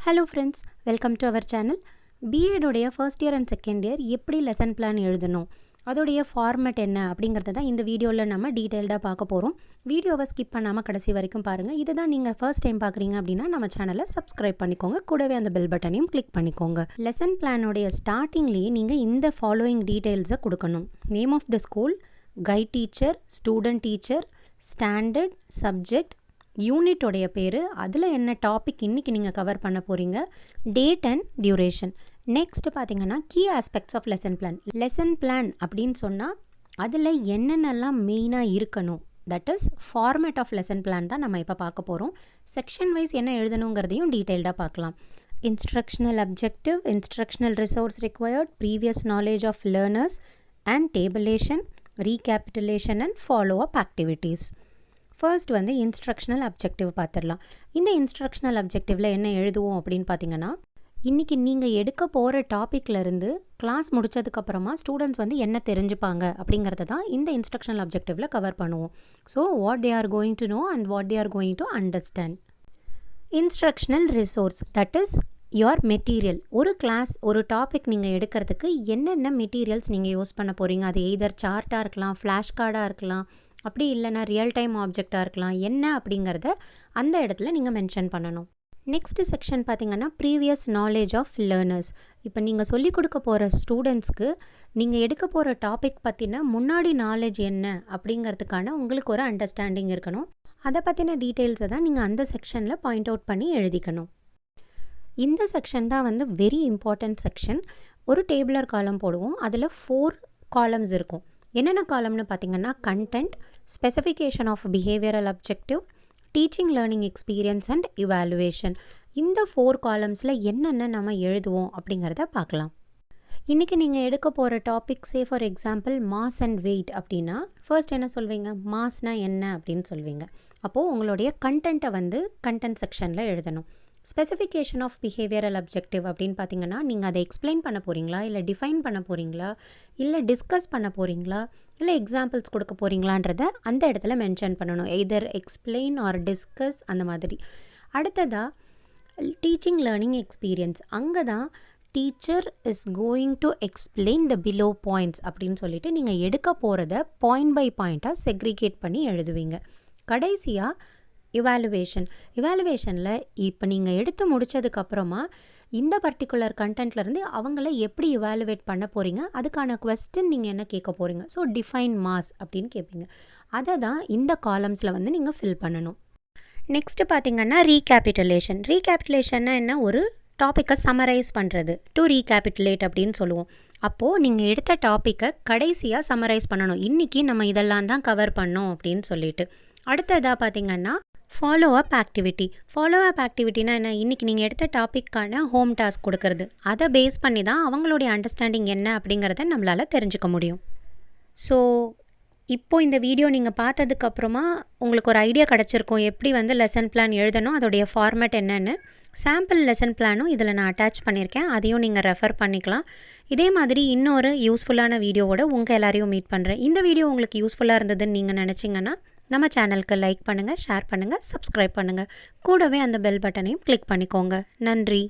Hello friends, welcome to our channel. B.ed உடைய first year and second year எப்படி lesson plan எழுதணும் அதோடைய format என்ன அப்படிங்கிறத தான் இந்த வீடியோவில் நம்ம டீட்டெயில்டாக பார்க்க போகிறோம். வீடியோவை ஸ்கிப் பண்ணாமல் கடைசி வரைக்கும் பாருங்கள். இதுதான் நீங்கள் ஃபர்ஸ்ட் டைம் பார்க்குறீங்க அப்படின்னா நம்ம சேனலை சப்ஸ்கிரைப் பண்ணிக்கோங்க. கூடவே அந்த பெல் பட்டனையும் கிளிக் பண்ணிக்கோங்க. லெசன் பிளானுடைய ஸ்டார்டிங்லேயே நீங்கள் இந்த ஃபாலோயிங் டீட்டெயில்ஸை கொடுக்கணும். Name of the school, guide teacher, student teacher, standard, subject, யூனிட்டோடைய பேர், அதில் என்ன டாபிக் இன்றைக்கி நீங்கள் கவர் பண்ண போகிறீங்க, டேட் அண்ட் டியூரேஷன். நெக்ஸ்ட் பார்த்தீங்கன்னா key aspects of lesson plan. Lesson plan அப்படின்னு சொன்னால் அதில் என்னென்னலாம் மெயினாக இருக்கணும், that is format of lesson plan தான் நம்ம இப்போ பார்க்க போகிறோம். செக்ஷன் வைஸ் என்ன எழுதணுங்கிறதையும் டீட்டெயில்டாக பார்க்கலாம். Instructional objective, instructional resource required, previous knowledge of learners and tabulation, recapitulation and follow up activities. First வந்து இன்ஸ்ட்ரக்ஷனல் அப்ஜெக்டிவ் பார்த்துடலாம். இந்த இன்ஸ்ட்ரக்ஷனல் அப்ஜெக்டிவில் என்ன எழுதுவோம் அப்படின்னு பார்த்தீங்கன்னா, இன்றைக்கி நீங்கள் எடுக்க போகிற டாப்பிக்லேருந்து கிளாஸ் முடித்ததுக்கப்புறமா ஸ்டூடெண்ட்ஸ் வந்து என்ன தெரிஞ்சுப்பாங்க அப்படிங்கிறத தான் இந்த இன்ஸ்ட்ரக்ஷனல் அப்ஜெக்டிவில் கவர் பண்ணுவோம். So what they are going to know and what they are going to understand. Instructional resource, that is your material. ஒரு கிளாஸ், ஒரு டாபிக் நீங்கள் எடுக்கிறதுக்கு என்னென்ன மெட்டீரியல்ஸ் நீங்கள் யூஸ் பண்ண போகிறீங்க. அது எய்தர் சார்ட்டாக இருக்கலாம், ஃப்ளாஷ் கார்டாக இருக்கலாம், அப்படி இல்லைனா ரியல் டைம் ஆப்ஜெக்டாக இருக்கலாம். என்ன அப்படிங்கிறத அந்த இடத்துல நீங்கள் மென்ஷன் பண்ணணும். நெக்ஸ்ட் செக்ஷன் பார்த்திங்கன்னா ப்ரீவியஸ் நாலேஜ் ஆஃப் லேர்னர்ஸ். இப்போ நீங்கள் சொல்லிக் கொடுக்க போகிற ஸ்டூடெண்ட்ஸ்க்கு நீங்கள் எடுக்க போகிற டாபிக் பற்றின முன்னாடி நாலேஜ் என்ன அப்படிங்கிறதுக்கான உங்களுக்கு ஒரு அண்டர்ஸ்டாண்டிங் இருக்கணும். அதை பற்றின டீட்டெயில்ஸை தான் நீங்கள் அந்த செக்ஷனில் பாயிண்ட் அவுட் பண்ணி எழுதிக்கணும். இந்த செக்ஷன் தான் வந்து வெரி இம்பார்ட்டண்ட் செக்ஷன். ஒரு டேபிளர் காலம் போடுவோம். அதில் 4 காலம்ஸ் இருக்கும். என்னென்ன காலம்னு பார்த்தீங்கன்னா, content, specification of behavioural objective, teaching learning experience and evaluation. இந்த 4 காலம்ஸில் என்னென்ன நம்ம எழுதுவோம் அப்படிங்கிறத பார்க்கலாம். இன்றைக்கி நீங்கள் எடுக்க போகிற topic, say for example mass and weight அப்படின்னா ஃபர்ஸ்ட் என்ன சொல்வீங்க, மாஸ்னால் என்ன அப்படின்னு சொல்வீங்க. அப்போது உங்களுடைய கண்டென்ட்டை வந்து கண்டென்ட் செக்ஷனில் எழுதணும். ஸ்பெசிஃபிகேஷன் ஆஃப் பிஹேவியரல் அப்ஜெக்டிவ் அப்படின்னு பார்த்தீங்கன்னா, நீங்கள் அதை எக்ஸ்பிளைன் பண்ண போகிறீங்களா, இல்லை டிஃபைன் பண்ண போகிறீங்களா, இல்லை டிஸ்கஸ் பண்ண போகிறீங்களா, இல்லை எக்ஸாம்பிள்ஸ் கொடுக்க போகிறீங்களான்றதை அந்த இடத்துல மென்ஷன் பண்ணணும். எய்தர் எக்ஸ்பிளைன் ஆர் டிஸ்கஸ் அந்த மாதிரி. அடுத்ததாக டீச்சிங் லேர்னிங் எக்ஸ்பீரியன்ஸ். அங்கே தான் teacher is going to explain the below points அப்படின்னு சொல்லிட்டு நீங்கள் எடுக்க போகிறத பாயிண்ட் பை பாயிண்ட்டாக செக்ரிகேட் பண்ணி எழுதுவீங்க. கடைசியாக இவாலுவேஷனில் இப்போ நீங்கள் எடுத்து முடித்ததுக்கப்புறமா இந்த பர்டிகுலர் கண்டென்ட்லேருந்து அவங்கள எப்படி இவாலுவேட் பண்ண போகிறீங்க, அதுக்கான கொஸ்டின் நீங்கள் என்ன கேட்க போகிறீங்க. ஸோ டிஃபைன் மாஸ் அப்படின்னு கேட்பீங்க. அதை தான் இந்த காலம்ஸில் வந்து நீங்கள் ஃபில் பண்ணணும். நெக்ஸ்ட்டு பார்த்திங்கன்னா ரீகேபிட்டுலேஷன்னா என்ன, ஒரு டாப்பிக்கை சம்மரைஸ் பண்ணுறது. டு ரீகேபிட்டுலேட் அப்படின்னு சொல்லுவோம். அப்போது நீங்கள் எடுத்த டாப்பிக்கை கடைசியாக சம்மரைஸ் பண்ணணும். இன்றைக்கி நம்ம இதெல்லாம் தான் கவர் பண்ணோம் அப்படின்னு சொல்லிட்டு. அடுத்ததாக பார்த்திங்கன்னா ஃபாலோ அப் ஆக்டிவிட்டினா என்ன, இன்றைக்கி நீங்கள் எடுத்த டாப்பிக்கான ஹோம் டாஸ்க் கொடுக்கறது. அதை பேஸ் பண்ணி தான் அவங்களுடைய அண்டர்ஸ்டாண்டிங் என்ன அப்படிங்கிறத நம்மளால் தெரிஞ்சுக்க முடியும். ஸோ இப்போது இந்த வீடியோ நீங்கள் பார்த்ததுக்கப்புறமா உங்களுக்கு ஒரு ஐடியா கிடச்சிருக்கும் எப்படி வந்து லெசன் பிளான் எழுதணும், அதோடைய ஃபார்மேட் என்னென்னு. சாம்பிள் லெசன் பிளானும் இதில் நான் அட்டாச் பண்ணியிருக்கேன். அதையும் நீங்கள் ரெஃபர் பண்ணிக்கலாம். இதே மாதிரி இன்னொரு யூஸ்ஃபுல்லான வீடியோவோட உங்கள் எல்லாரையும் மீட் பண்ணுறேன். இந்த வீடியோ உங்களுக்கு யூஸ்ஃபுல்லாக இருந்ததுன்னு நீங்கள் நினச்சிங்கன்னா நம்ம சேனலுக்கு லைக் பண்ணுங்கள், ஷேர் பண்ணுங்கள், சப்ஸ்கிரைப் பண்ணுங்கள். கூடவே அந்த பெல் பட்டனையும் கிளிக் பண்ணிக்கோங்க. நன்றி.